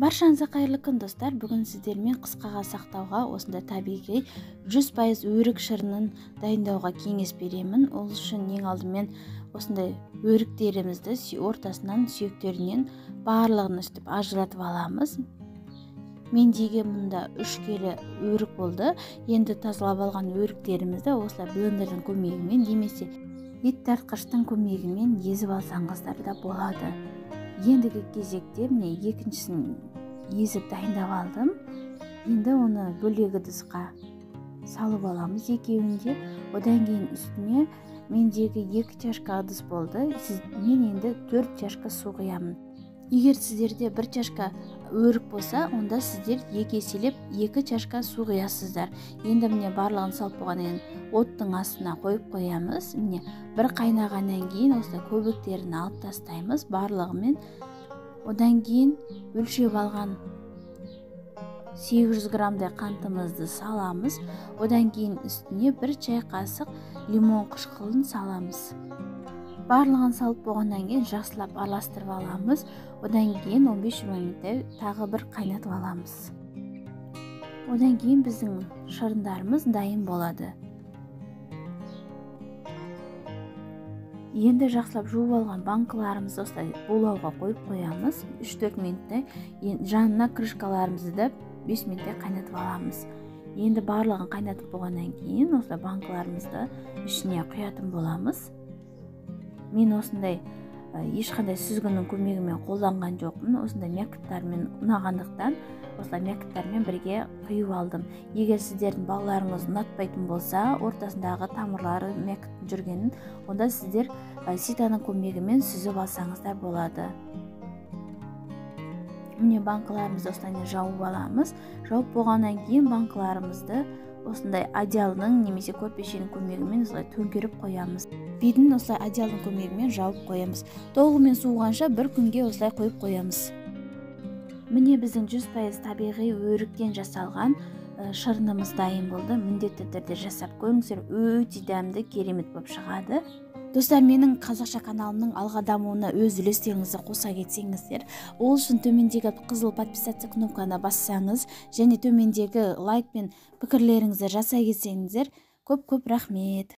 Баршаңызға қайырлы күн достар. Бүгін сіздермен қысқаға сақтауға, осындай табиғи 100% өрік шырынын дайындауға кеңес беремін. Ол үшін ең алдымен осындай өріктерімізді ортасынан, сүйектерінен барлығын өстіп ажыратып аламыз. Мендегі мұнда 3 келі өрік болды. Енді тазалап алған өріктерімізді осылай блендердің көмегімен немесе ет тартқыштың көмегімен езіп алсаңыздар да болады. Ендігі кезекте міне екіншісін езіп дайындап алдым. Енді оны бөлек ыдысқа салып аламыз екеуінде. Одан кейін үстіне мендегі 2 чашка ыдыс болды. Мен енді 4 чашка су құямын. Егер сіздерде 1 чашка өрік болса, онда сіздер 2 еселеп 2 чашка су құясыздар. Енді міне барлығын салып болғаннан кейін оттың астына қойып қоямыз. Міне бір қайнағаннан кейін осылай көбіктерін алып тастаймыз барлығымен. Одан кейін өлшеп алған 800 граммдай қантымызды саламыз. Одан кейін үстіне 1 чай қасық лимон қышқылын саламыз. Барлығын салып болғаннан кейін жақсылап араластырып аламыз. Одан кейін 15 минуттай тағы бір қайнатып аламыз. Одан кейін біздің шырындарымыз дайын болады. Енді жақсылап жуып алған банкаларымызды осылай булауға қойып қоямыз. 3-4 минуттай. Жанына крышкаларымызды да 5 минуттай қайнатып аламыз. Енді барлығын қайнатып болғаннан кейін осылай банкаларымызды ішіне құятын боламыз. Мен осындай ешқандай сүзгінің көмегімен қолданған жоқпын. Осындай мякоттармен ұнағандықтан осылай мякоттармен бірге құйып алдым. Егер сіздердің балаларыңыз ұнатпайтын болса, ортасындағы тамырлары мякоттың жүргенін, онда сіздер ситаның көмегімен сүзіп алсаңыздар болады. Міне банкаларымызды осылай жауып аламыз. Жауып болғаннан кейін банкаларымызды осындай одеялының немесе көрпешенің көмегімен осылай төңкеріп қоямыз. Бетін осылай одеялдың көмегімен жауып қоямыз. Толығымен суығанша 1 күнге осылай қойып қоямыз. Міне біздің 100% табиғи өріктен жасалған шырынымыз дайын болды. Міндетті түрде жасап көріңіздер, өте дәмді, керемет болып шығады. Достар, менің қазақша каналымның алға дамуына өз үлестеріңізді қоса кетсеңіздер, ол үшін төмендегі қызыл подписаться кнопканы бассаңыз, және төмендегі лайк пен пікірлеріңізді жасай кетсеңіздер, көп рахмет.